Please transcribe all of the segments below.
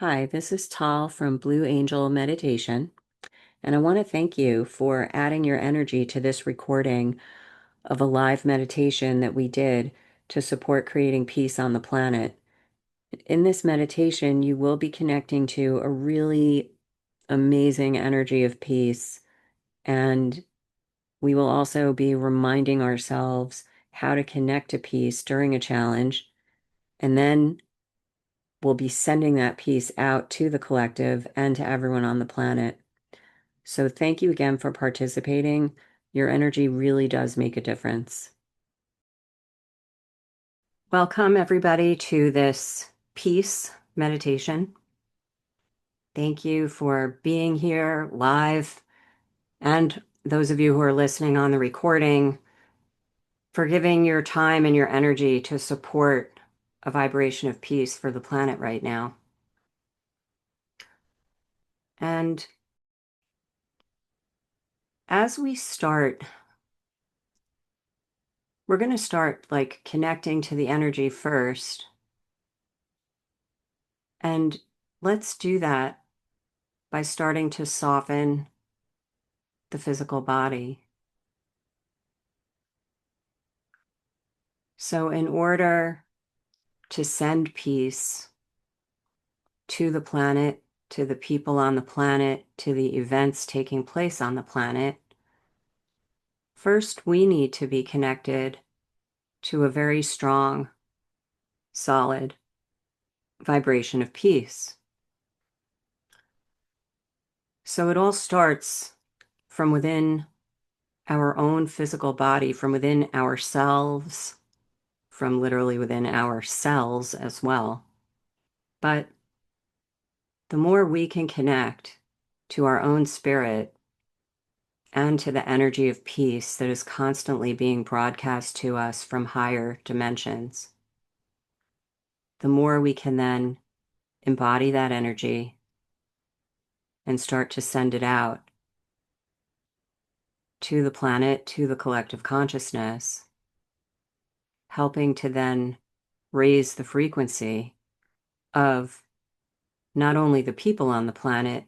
Hi, this is Tal from Blue Angel Meditation, and I want to thank you for adding your energy to this recording of a live meditation that we did to support creating peace on the planet. In this meditation, you will be connecting to a really amazing energy of peace, and we will also be reminding ourselves how to connect to peace during a challenge, and then we'll be sending that peace out to the collective and to everyone on the planet. So thank you again for participating. Your energy really does make a difference. Welcome, everybody, to this peace meditation. Thank you for being here live, and those of you who are listening on the recording, for giving your time and your energy to support a vibration of peace for the planet right now. And as we start, we're going to start like connecting to the energy first. And let's do that by starting to soften the physical body. So, in order to send peace to the planet, to the people on the planet, to the events taking place on the planet, first we need to be connected to a very strong, solid vibration of peace. So, it all starts from within our own physical body, from within ourselves, from literally within our cells as well. But the more we can connect to our own spirit and to the energy of peace that is constantly being broadcast to us from higher dimensions, the more we can then embody that energy and start to send it out to the planet, to the collective consciousness, helping to then raise the frequency of not only the people on the planet,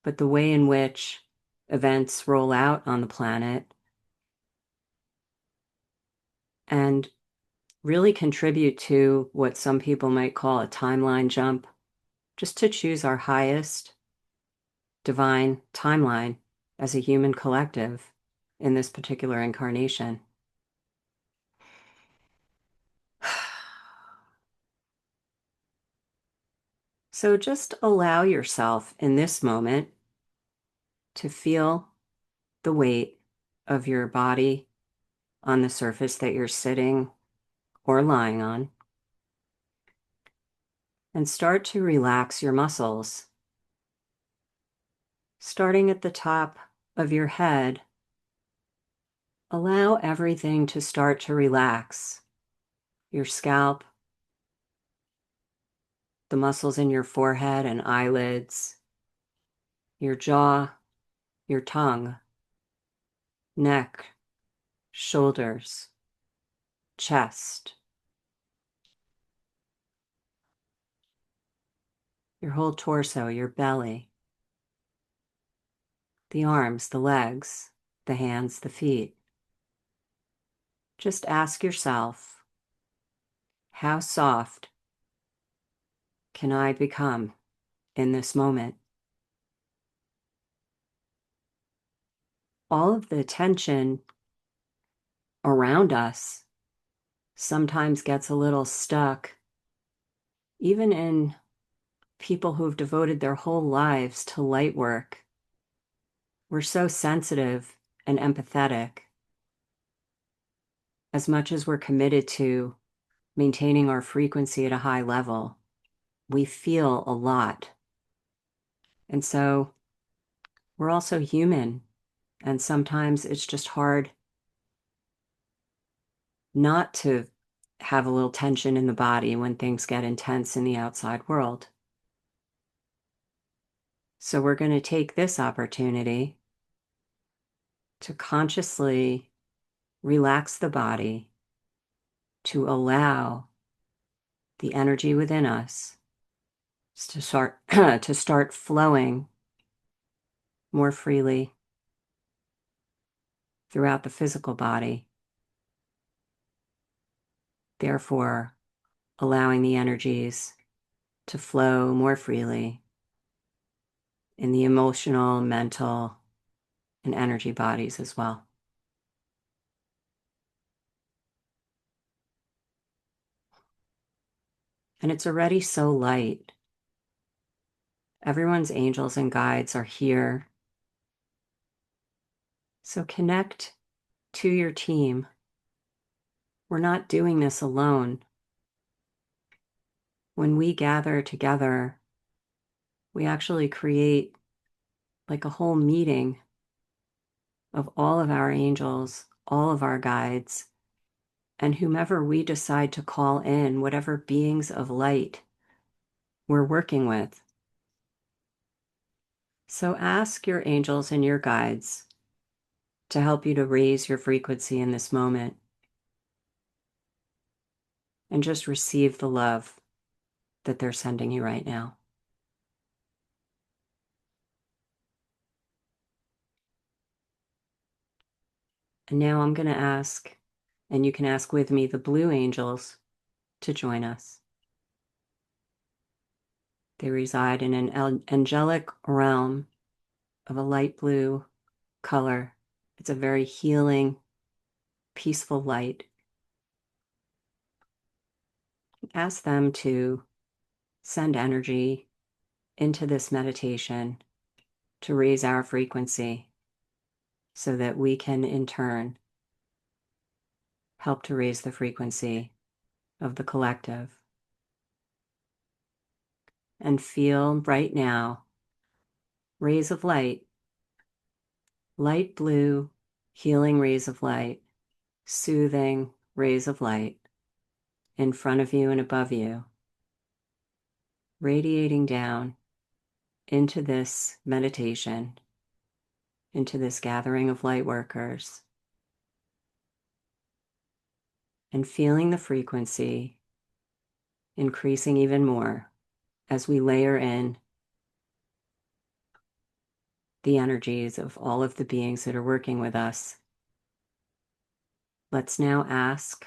but the way in which events roll out on the planet, and really contribute to what some people might call a timeline jump, just to choose our highest divine timeline as a human collective in this particular incarnation. So just allow yourself in this moment to feel the weight of your body on the surface that you're sitting or lying on, and start to relax your muscles, starting at the top of your head. Allow everything to start to relax. Your scalp, the muscles in your forehead and eyelids, your jaw, your tongue, neck, shoulders, chest, your whole torso, your belly, the arms, the legs, the hands, the feet. Just ask yourself, how soft can I become in this moment? All of the tension around us sometimes gets a little stuck, even in people who've devoted their whole lives to light work. We're so sensitive and empathetic. As much as we're committed to maintaining our frequency at a high level, we feel a lot. And so we're also human, and sometimes it's just hard not to have a little tension in the body when things get intense in the outside world. So we're going to take this opportunity to consciously relax the body, to allow the energy within us to start to start flowing more freely throughout the physical body, therefore allowing the energies to flow more freely in the emotional, mental, and energy bodies as well. And it's already so light. Everyone's angels and guides are here. So connect to your team. We're not doing this alone. When we gather together, we actually create like a whole meeting of all of our angels, all of our guides, and whomever we decide to call in, whatever beings of light we're working with. So ask your angels and your guides to help you to raise your frequency in this moment and just receive the love that they're sending you right now. And now I'm going to ask, and you can ask with me, the blue angels to join us. They reside in an angelic realm of a light blue color. It's a very healing, peaceful light. Ask them to send energy into this meditation to raise our frequency so that we can in turn help to raise the frequency of the collective. And feel right now rays of light, light blue, healing rays of light, soothing rays of light in front of you and above you, radiating down into this meditation, into this gathering of light workers, and feeling the frequency increasing even more as we layer in the energies of all of the beings that are working with us. Let's now ask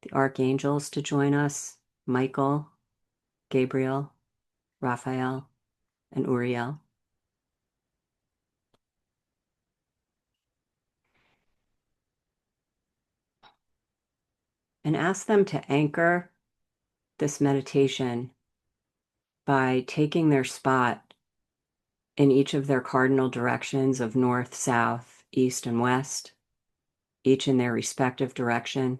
the archangels to join us, Michael, Gabriel, Raphael, and Uriel. And ask them to anchor this meditation by taking their spot in each of their cardinal directions of north, south, east, and west, each in their respective direction.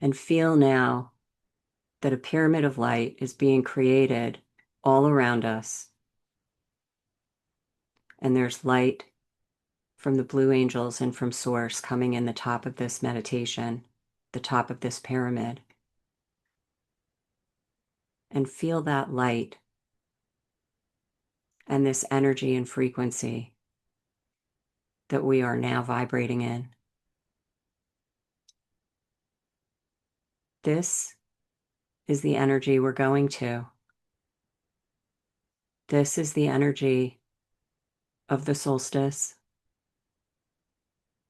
And feel now that a pyramid of light is being created all around us. And there's light from the blue angels and from Source coming in the top of this meditation, the top of this pyramid. And feel that light and this energy and frequency that we are now vibrating in. This is the energy we're going to. This is the energy of the solstice,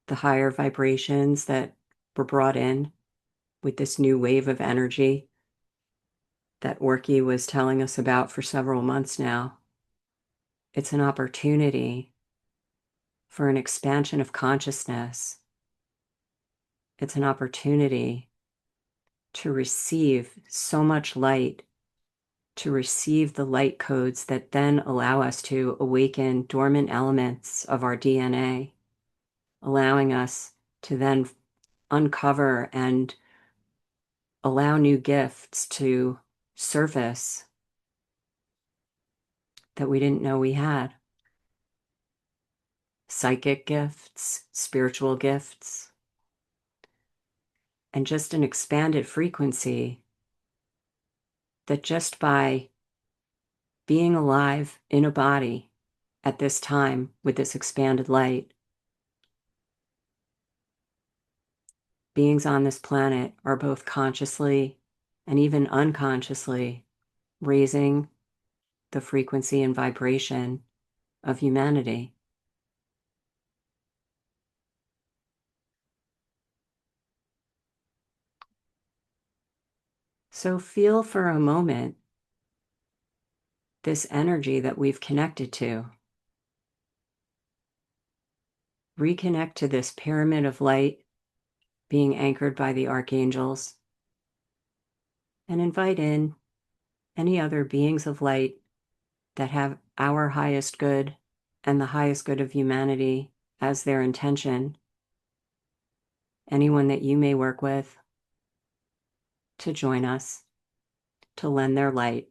the higher vibrations that were brought in with this new wave of energy that Orky was telling us about for several months now. It's an opportunity for an expansion of consciousness. It's an opportunity to receive so much light, to receive the light codes that then allow us to awaken dormant elements of our DNA, allowing us to then uncover and allow new gifts to surface that we didn't know we had. Psychic gifts, spiritual gifts, and just an expanded frequency that just by being alive in a body at this time with this expanded light, beings on this planet are both consciously and even unconsciously raising the frequency and vibration of humanity. So feel for a moment this energy that we've connected to. Reconnect to this pyramid of light being anchored by the archangels, and invite in any other beings of light that have our highest good and the highest good of humanity as their intention. Anyone that you may work with to join us, to lend their light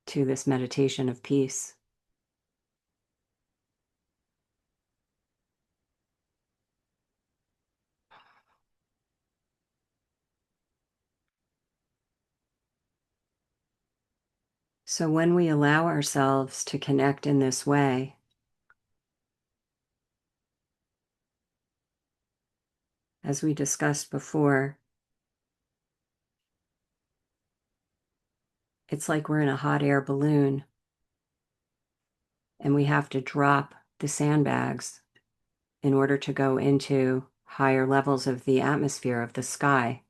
to this meditation of peace. So when we allow ourselves to connect in this way, as we discussed before, it's like we're in a hot air balloon and we have to drop the sandbags in order to go into higher levels of the atmosphere of the sky.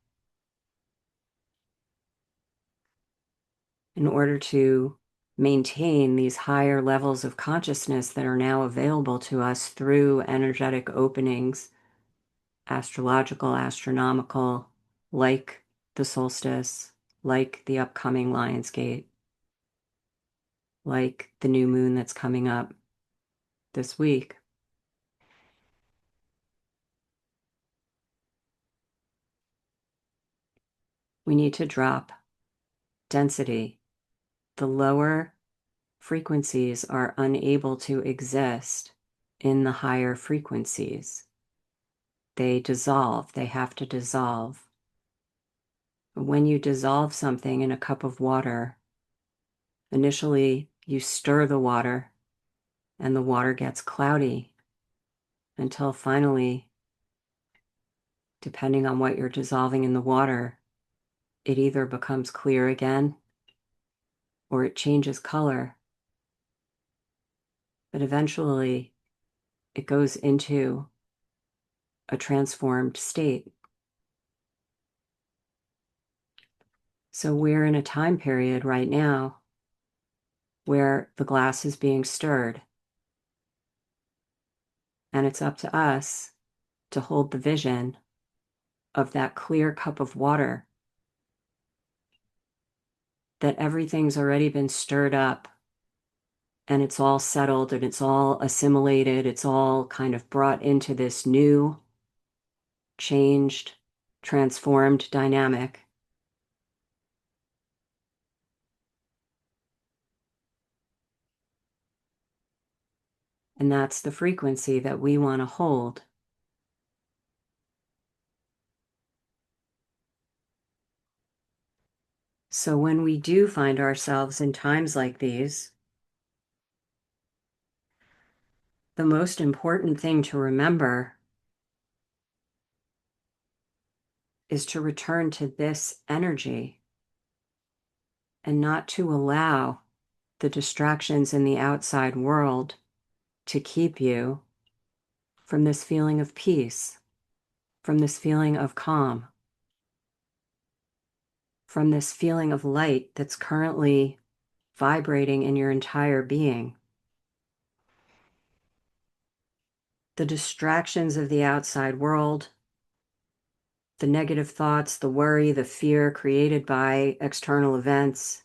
In order to maintain these higher levels of consciousness that are now available to us through energetic openings, astrological, astronomical, like the solstice, like the upcoming Lionsgate, like the new moon that's coming up this week. We need to drop density. The lower frequencies are unable to exist in the higher frequencies. They dissolve, they have to dissolve. When you dissolve something in a cup of water, initially you stir the water and the water gets cloudy until finally, depending on what you're dissolving in the water, it either becomes clear again or it changes color. But eventually it goes into a transformed state. So we're in a time period right now where the glass is being stirred, and it's up to us to hold the vision of that clear cup of water, that everything's already been stirred up and it's all settled and it's all assimilated, it's all kind of brought into this new, changed, transformed dynamic. And that's the frequency that we want to hold. So when we do find ourselves in times like these, the most important thing to remember is to return to this energy and not to allow the distractions in the outside world to keep you from this feeling of peace, from this feeling of calm, from this feeling of light that's currently vibrating in your entire being. The distractions of the outside world, the negative thoughts, the worry, the fear created by external events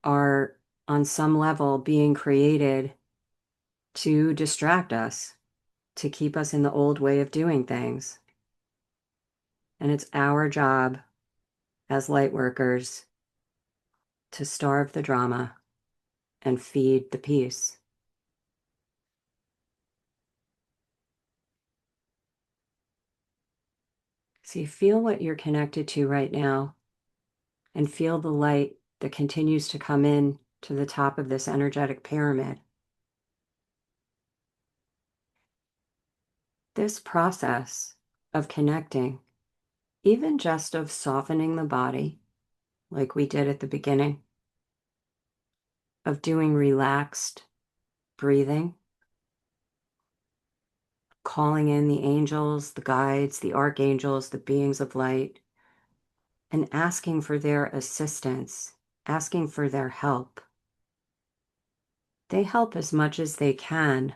are on some level being created to distract us, to keep us in the old way of doing things. And it's our job as light workers to starve the drama and feed the peace. So you feel what you're connected to right now and feel the light that continues to come in to the top of this energetic pyramid. This process of connecting even just of softening the body, like we did at the beginning, of doing relaxed breathing, calling in the angels, the guides, the archangels, the beings of light, and asking for their assistance, asking for their help. They help as much as they can.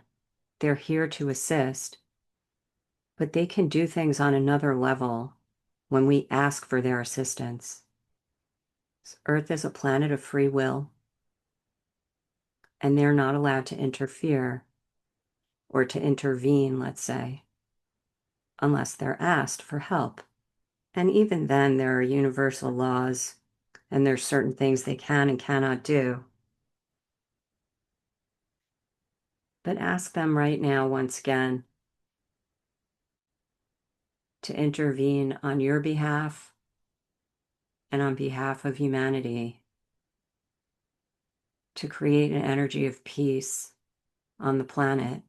They're here to assist, but they can do things on another level when we ask for their assistance. Earth is a planet of free will, and they're not allowed to interfere or to intervene, let's say, unless they're asked for help. And even then, there are universal laws, and there's certain things they can and cannot do. But ask them right now, once again, to intervene on your behalf and on behalf of humanity, to create an energy of peace on the planet,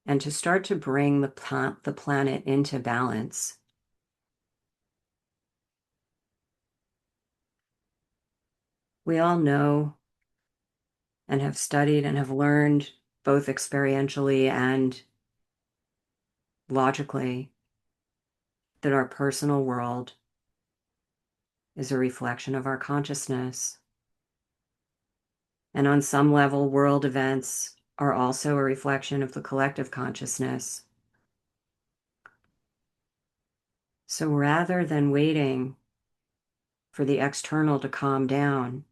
and to start to bring the planet into balance. We all know and have studied and have learned, both experientially and logically, that our personal world is a reflection of our consciousness. And on some level, world events are also a reflection of the collective consciousness. So rather than waiting for the external to calm down,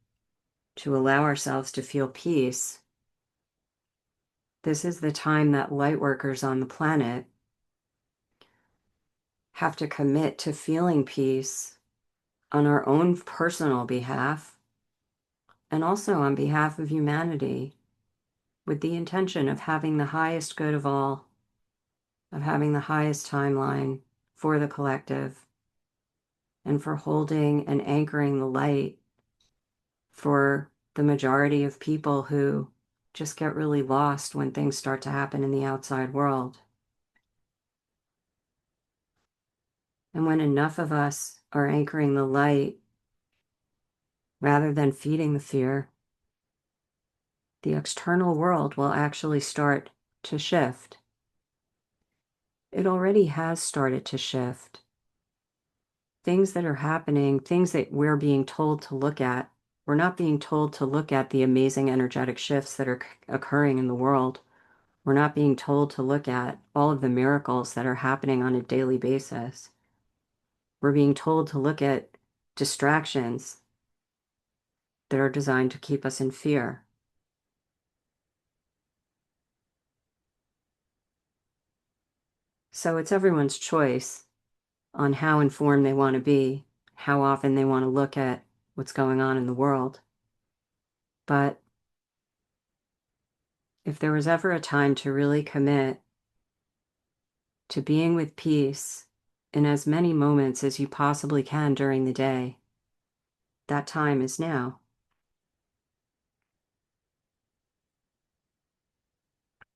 to allow ourselves to feel peace, this is the time that light workers on the planet have to commit to feeling peace on our own personal behalf and also on behalf of humanity, with the intention of having the highest good of all, of having the highest timeline for the collective, and for holding and anchoring the light for the majority of people who just get really lost when things start to happen in the outside world. And when enough of us are anchoring the light rather than feeding the fear, the external world will actually start to shift. It already has started to shift. Things that are happening, things that we're being told to look at, we're not being told to look at the amazing energetic shifts that are occurring in the world. We're not being told to look at all of the miracles that are happening on a daily basis. We're being told to look at distractions that are designed to keep us in fear. So it's everyone's choice on how informed they want to be, how often they want to look at what's going on in the world. But if there was ever a time to really commit to being with peace in as many moments as you possibly can during the day, that time is now.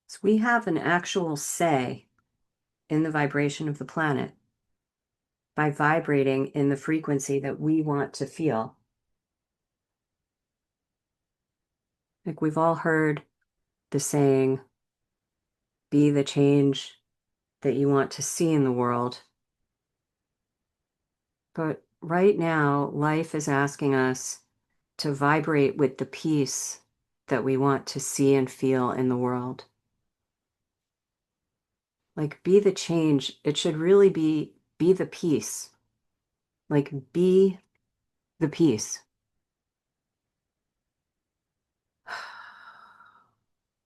So we have an actual say in the vibration of the planet by vibrating in the frequency that we want to feel. Like we've all heard the saying, be the change that you want to see in the world. But right now, life is asking us to vibrate with the peace that we want to see and feel in the world. Like, be the change. It should really be the peace. Like, be the peace.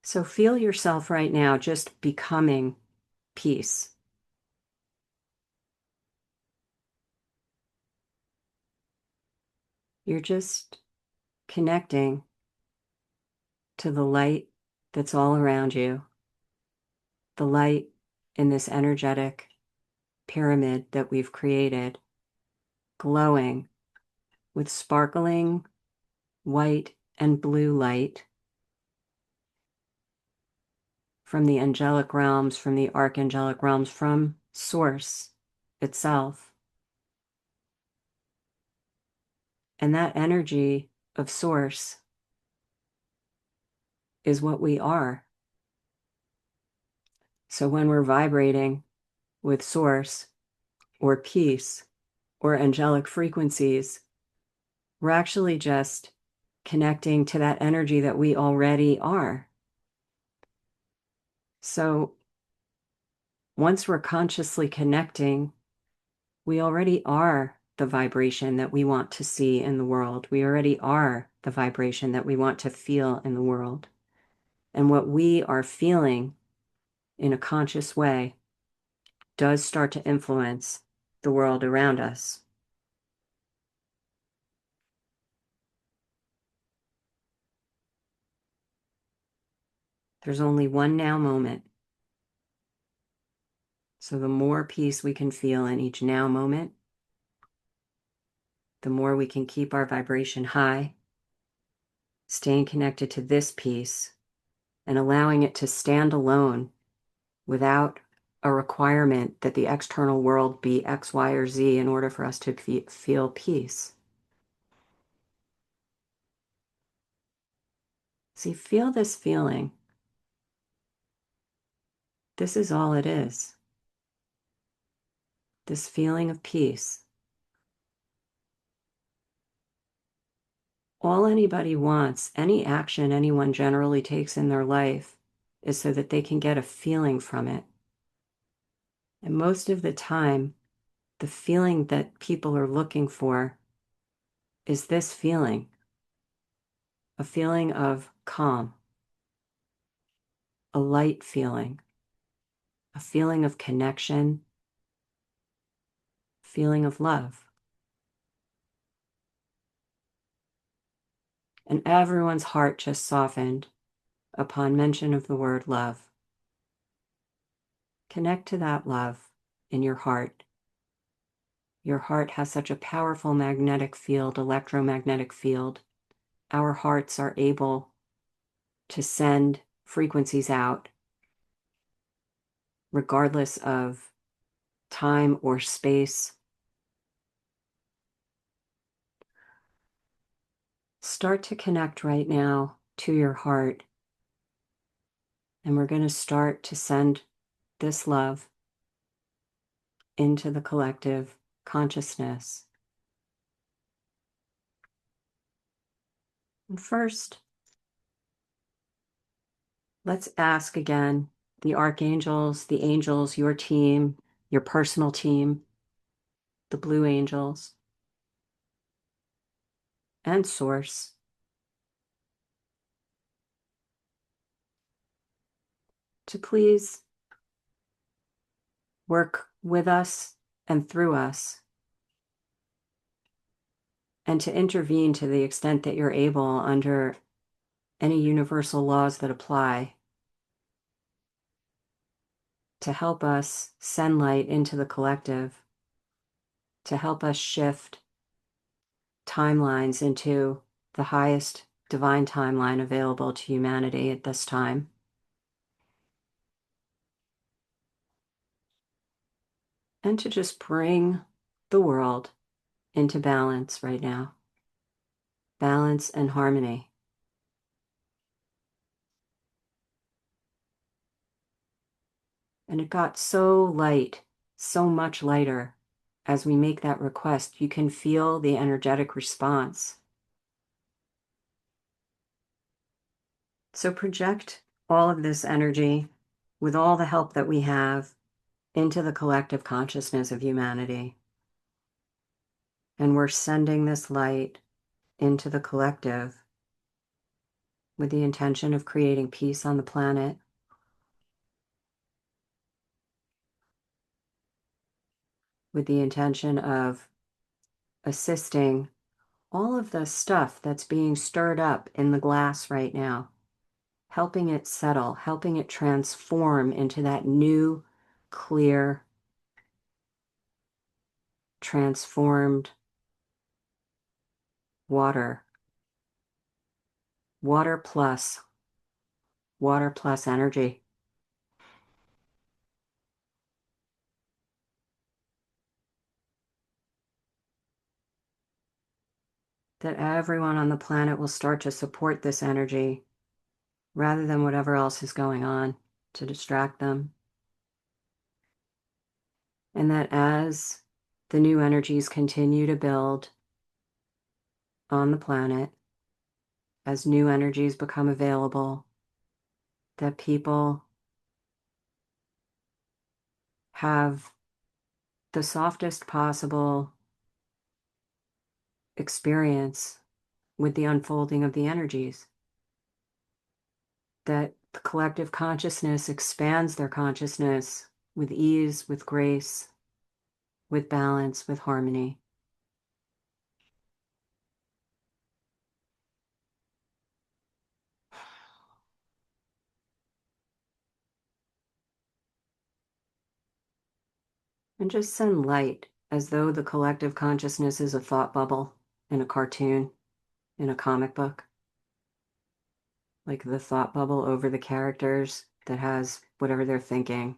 So feel yourself right now just becoming peace. You're just connecting to the light that's all around you, the light in this energetic pyramid that we've created, glowing with sparkling white and blue light from the angelic realms, from the archangelic realms, from Source, itself. And that energy of source is what we are. So when we're vibrating with source or peace or angelic frequencies, we're actually just connecting to that energy that we already are. So once we're consciously connecting, we already are the vibration that we want to see in the world. We already are the vibration that we want to feel in the world. And what we are feeling in a conscious way does start to influence the world around us. There's only one now moment. So the more peace we can feel in each now moment, the more we can keep our vibration high, staying connected to this peace and allowing it to stand alone without a requirement that the external world be X, Y, or Z in order for us to feel peace. See, feel this feeling. This is all it is. This feeling of peace. All anybody wants, any action anyone generally takes in their life, is so that they can get a feeling from it. And most of the time, the feeling that people are looking for is this feeling, a feeling of calm, a light feeling, a feeling of connection, feeling of love. And everyone's heart just softened upon mention of the word love. Connect to that love in your heart. Your heart has such a powerful magnetic field, electromagnetic field. Our hearts are able to send frequencies out regardless of time or space. Start to connect right now to your heart. And we're going to start to send this love into the collective consciousness. And first, let's ask again the archangels, the angels, your team, your personal team, the blue angels, and source to please work with us and through us, and to intervene to the extent that you're able under any universal laws that apply, to help us send light into the collective, to help us shift timelines into the highest divine timeline available to humanity at this time. And to just bring the world into balance right now. Balance and harmony. And it got so light, so much lighter as we make that request. You can feel the energetic response. So project all of this energy with all the help that we have into the collective consciousness of humanity. And we're sending this light into the collective with the intention of creating peace on the planet, with the intention of assisting all of the stuff that's being stirred up in the glass right now, helping it settle, helping it transform into that new, clear, transformed water. Water plus energy. that everyone on the planet will start to support this energy rather than whatever else is going on to distract them. And that as the new energies continue to build on the planet, as new energies become available, that people have the softest possible experience with the unfolding of the energies, that the collective consciousness expands their consciousness with ease, with grace, with balance, with harmony. And just send light as though the collective consciousness is a thought bubble in a cartoon, in a comic book. Like the thought bubble over the characters that has whatever they're thinking.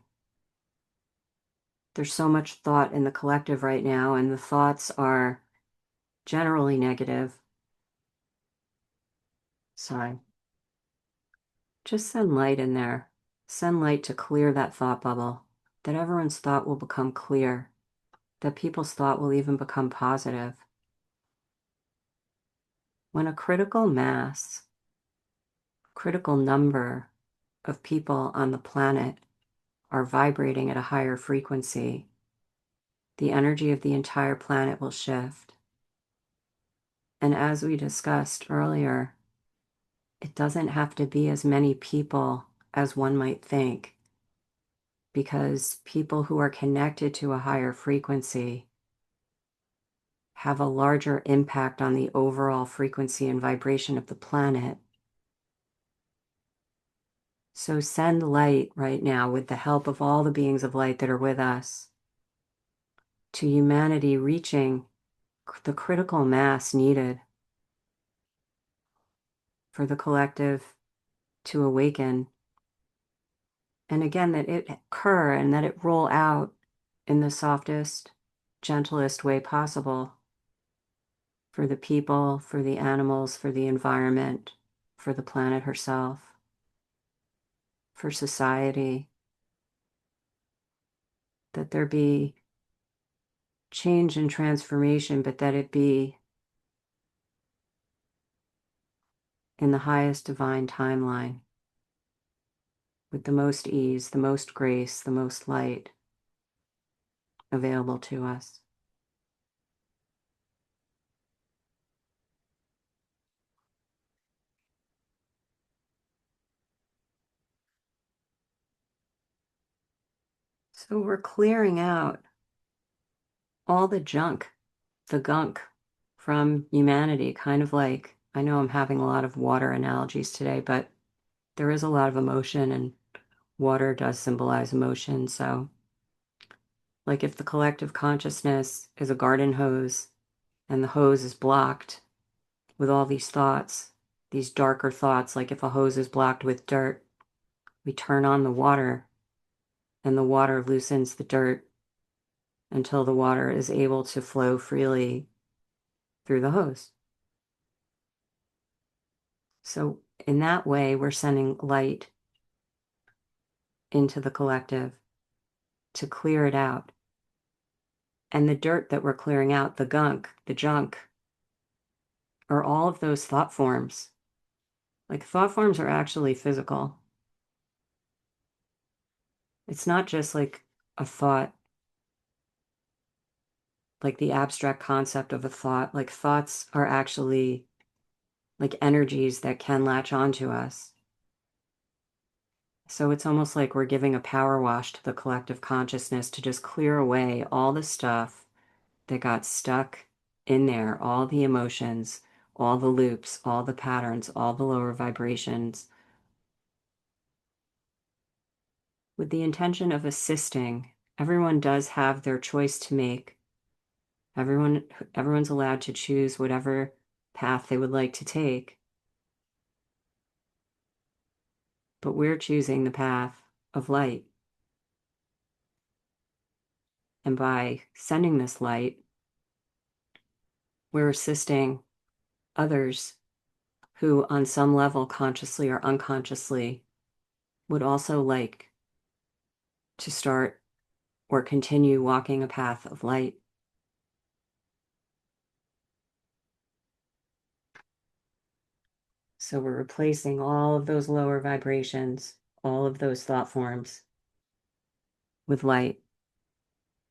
There's so much thought in the collective right now, and the thoughts are generally negative. So just send light in there. Send light to clear that thought bubble, that everyone's thought will become clear, that people's thought will even become positive. When a critical mass, critical number of people on the planet are vibrating at a higher frequency, the energy of the entire planet will shift. And as we discussed earlier, it doesn't have to be as many people as one might think, because people who are connected to a higher frequency have a larger impact on the overall frequency and vibration of the planet. So send light right now with the help of all the beings of light that are with us to humanity reaching the critical mass needed for the collective to awaken. And again, that it occur and that it roll out in the softest, gentlest way possible for the people, for the animals, for the environment, for the planet herself, for society. That there be change and transformation, but that it be in the highest divine timeline, with the most ease, the most grace, the most light available to us. So we're clearing out all the junk, the gunk from humanity, kind of like, I know I'm having a lot of water analogies today, but there is a lot of emotion, and water does symbolize emotion. So like if the collective consciousness is a garden hose and the hose is blocked with all these thoughts, these darker thoughts, like if a hose is blocked with dirt, we turn on the water and the water loosens the dirt until the water is able to flow freely through the hose. So in that way, we're sending light into the collective to clear it out. And the dirt that we're clearing out, the gunk, the junk, are all of those thought forms. Like thought forms are actually physical. It's not just like a thought, like the abstract concept of a thought. Like thoughts are actually like energies that can latch onto us. So it's almost like we're giving a power wash to the collective consciousness to just clear away all the stuff that got stuck in there, all the emotions, all the loops, all the patterns, all the lower vibrations, with the intention of assisting. Everyone does have their choice to make. Everyone's allowed to choose whatever path they would like to take. But we're choosing the path of light. And by sending this light, we're assisting others who, on some level, consciously or unconsciously, would also like to start or continue walking a path of light. So we're replacing all of those lower vibrations, all of those thought forms with light,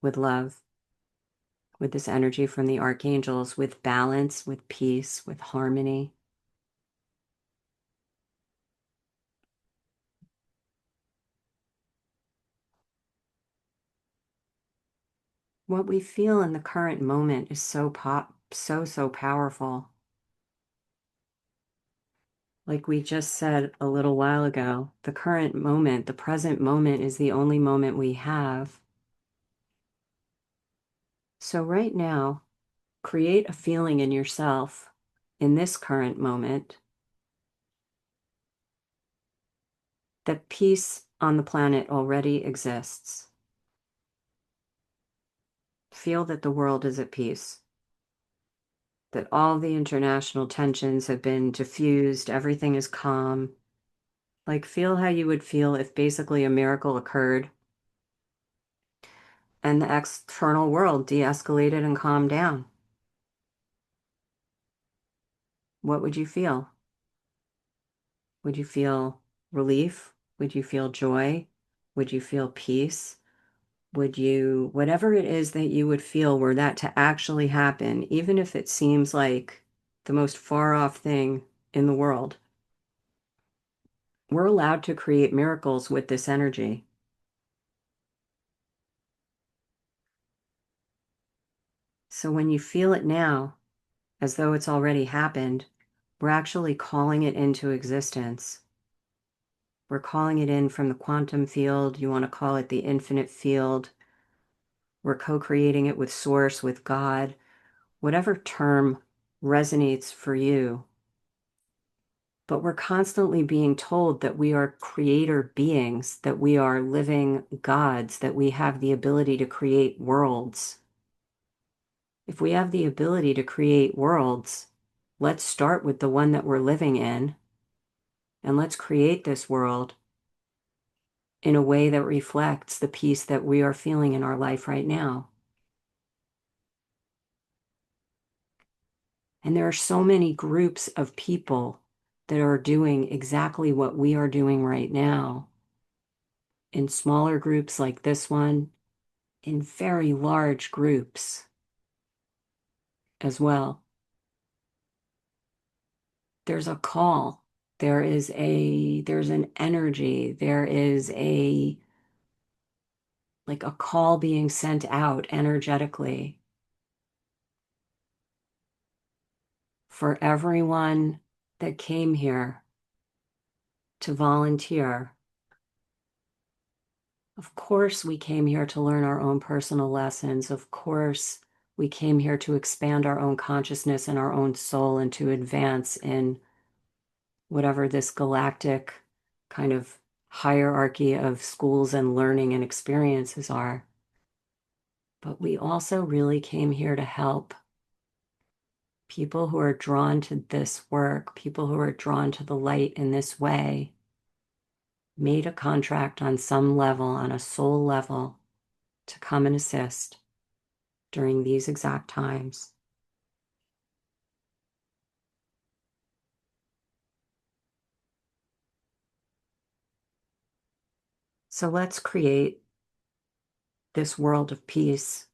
with love, with this energy from the archangels, with balance, with peace, with harmony. What we feel in the current moment is so powerful. Like we just said a little while ago, the current moment, the present moment is the only moment we have. So right now, create a feeling in yourself in this current moment that peace on the planet already exists. Feel that the world is at peace, that all the international tensions have been diffused, everything is calm. Like, feel how you would feel if basically a miracle occurred and the external world de-escalated and calmed down. What would you feel? Would you feel relief? Would you feel joy? Would you feel peace? Would you, whatever it is that you would feel were that to actually happen, even if it seems like the most far off thing in the world, we're allowed to create miracles with this energy. So when you feel it now, as though it's already happened, we're actually calling it into existence. We're calling it in from the quantum field. You want to call it the infinite field. We're co-creating it with Source, with God, whatever term resonates for you. But we're constantly being told that we are creator beings, that we are living gods, that we have the ability to create worlds. If we have the ability to create worlds, let's start with the one that we're living in, and let's create this world in a way that reflects the peace that we are feeling in our life right now. And there are so many groups of people that are doing exactly what we are doing right now, in smaller groups like this one, in very large groups as well. There's a call. There's an energy. There is like a call being sent out energetically for everyone that came here to volunteer. Of course, we came here to learn our own personal lessons. Of course, we came here to expand our own consciousness and our own soul and to advance in whatever this galactic kind of hierarchy of schools and learning and experiences are. But we also really came here to help people who are drawn to this work, people who are drawn to the light in this way, made a contract on some level, on a soul level, to come and assist during these exact times. So let's create this world of peace.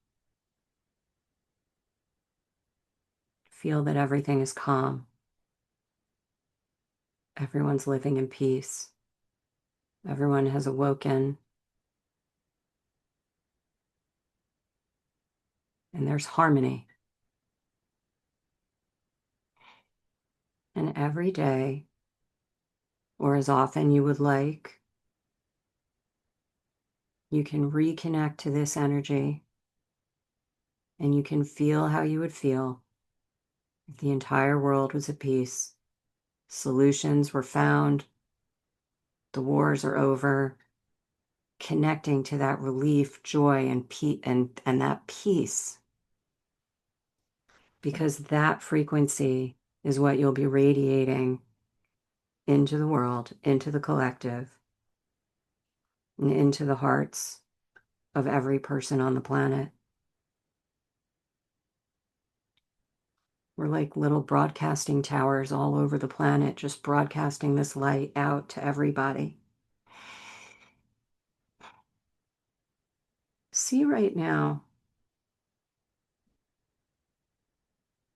Feel that everything is calm. Everyone's living in peace. Everyone has awoken. And there's harmony. And every day, or as often you would like, you can reconnect to this energy and you can feel how you would feel if the entire world was at peace. Solutions were found, the wars are over, connecting to that relief, joy, and peace, and that peace. Because that frequency is what you'll be radiating into the world, into the collective, and into the hearts of every person on the planet. We're like little broadcasting towers all over the planet, just broadcasting this light out to everybody. See right now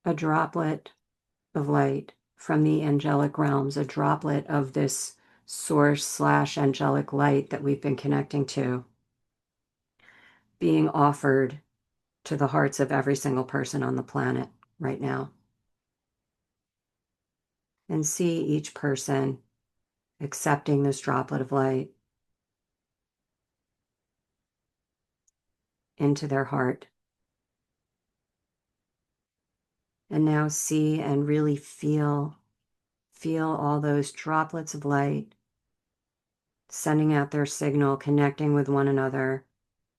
a droplet of light from the angelic realms, a droplet of this source/angelic light that we've been connecting to, being offered to the hearts of every single person on the planet right now. And see each person accepting this droplet of light into their heart. And now see and really feel all those droplets of light sending out their signal, connecting with one another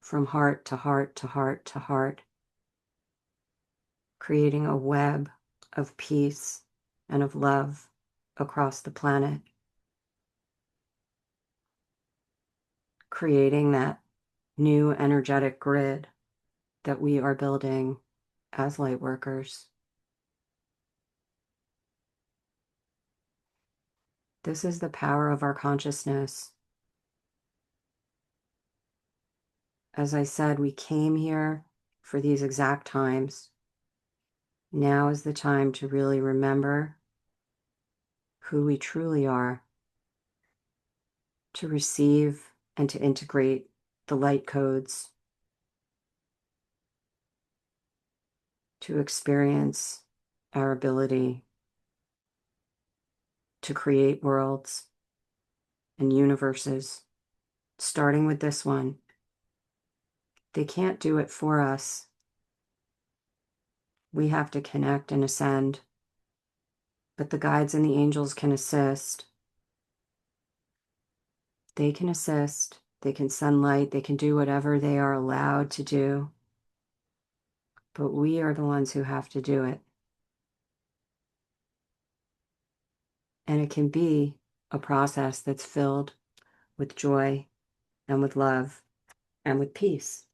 from heart to heart to heart to heart, creating a web of peace and of love across the planet, creating that new energetic grid that we are building as light workers. This is the power of our consciousness. As I said, we came here for these exact times. Now is the time to really remember who we truly are, to receive and to integrate the light codes, to experience our ability to create worlds and universes, starting with this one. They can't do it for us. We have to connect and ascend, but the guides and the angels can assist. They can assist, they can send light, they can do whatever they are allowed to do, but we are the ones who have to do it. And it can be a process that's filled with joy and with love and with peace,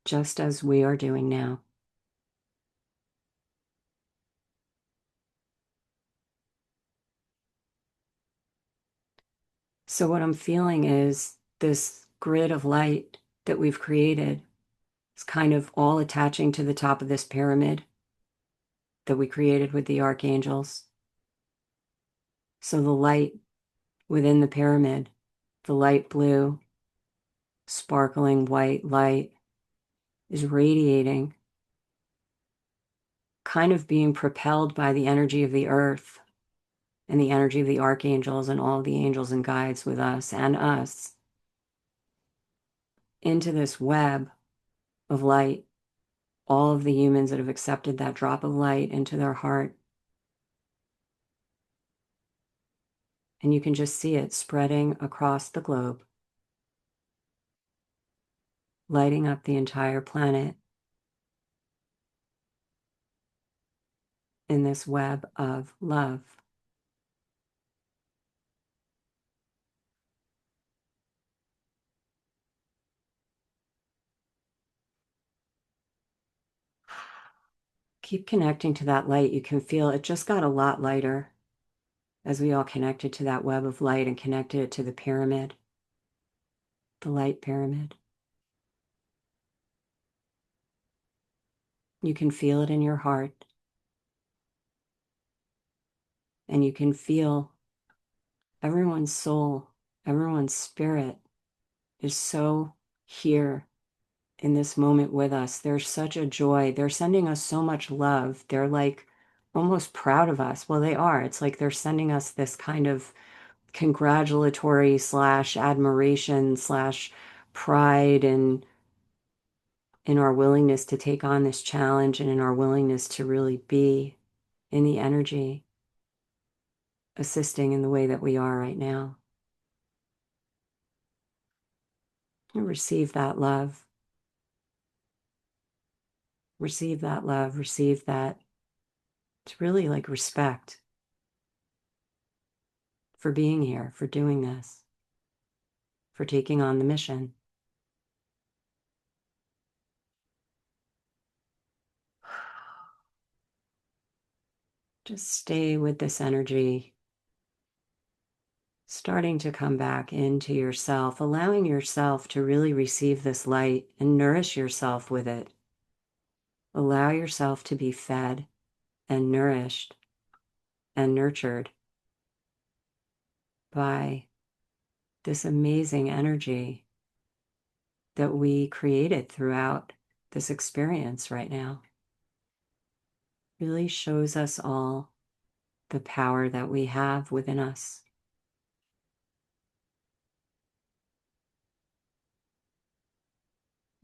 just as we are doing now. So what I'm feeling is this grid of light that we've created is kind of all attaching to the top of this pyramid that we created with the archangels. So the light within the pyramid, the light blue, sparkling white light, is radiating, kind of being propelled by the energy of the earth and the energy of the archangels and all the angels and guides with us and us into this web of light. All of the humans that have accepted that drop of light into their heart. And you can just see it spreading across the globe, lighting up the entire planet in this web of love. Keep connecting to that light. You can feel it just got a lot lighter as we all connected to that web of light and connected it to the pyramid, the light pyramid. You can feel it in your heart. And you can feel everyone's soul, everyone's spirit is so here in this moment with us. There's such a joy. They're sending us so much love. They're like almost proud of us. Well, they are. It's like they're sending us this kind of congratulatory / admiration / pride and in our willingness to take on this challenge and in our willingness to really be in the energy, assisting in the way that we are right now. And receive that love. Receive that love. Receive that It's really like respect for being here, for doing this, for taking on the mission. Just stay with this energy, starting to come back into yourself, allowing yourself to really receive this light and nourish yourself with it. Allow yourself to be fed and nourished and nurtured by this amazing energy that we created throughout this experience right now. Really shows us all the power that we have within us.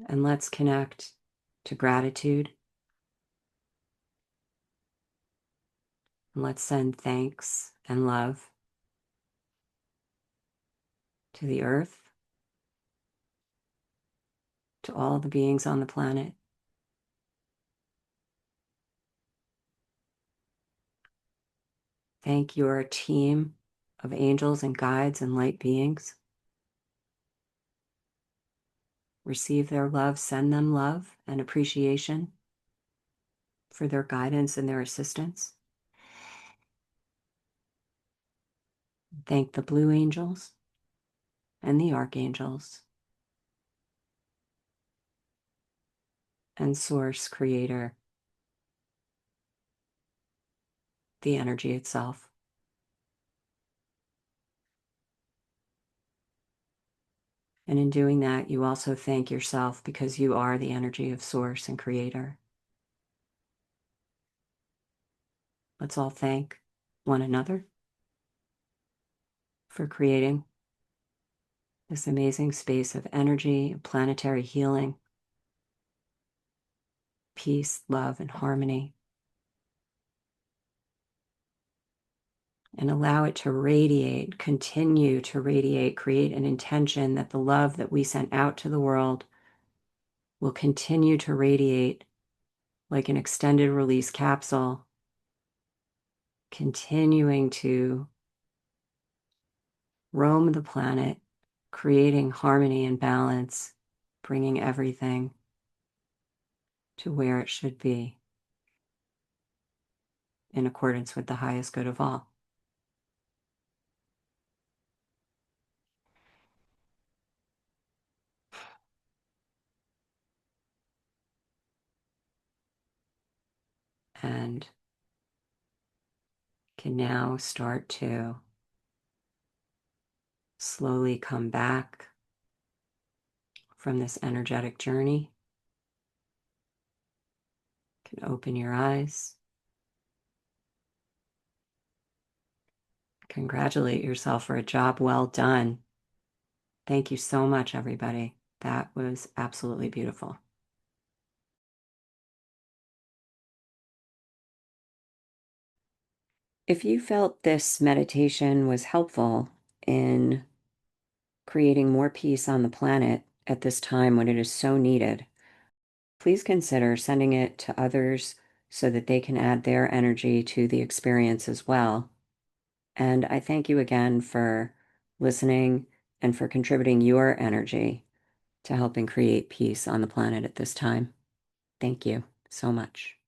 And let's connect to gratitude. And let's send thanks and love to the earth, to all the beings on the planet. Thank your team of angels and guides and light beings. Receive their love, send them love and appreciation for their guidance and their assistance. Thank the blue angels and the archangels and Source Creator, the energy itself. And in doing that, you also thank yourself because you are the energy of Source and Creator. Let's all thank one another for creating this amazing space of energy, planetary healing, peace, love, and harmony. And allow it to radiate, continue to radiate, create an intention that the love that we sent out to the world will continue to radiate like an extended release capsule, continuing to roam the planet, creating harmony and balance, bringing everything to where it should be in accordance with the highest good of all. And can now start to slowly come back from this energetic journey. You can open your eyes. Congratulate yourself for a job well done. Thank you so much, everybody. That was absolutely beautiful. If you felt this meditation was helpful in creating more peace on the planet at this time when it is so needed, please consider sending it to others so that they can add their energy to the experience as well. And I thank you again for listening and for contributing your energy to helping create peace on the planet at this time. Thank you so much.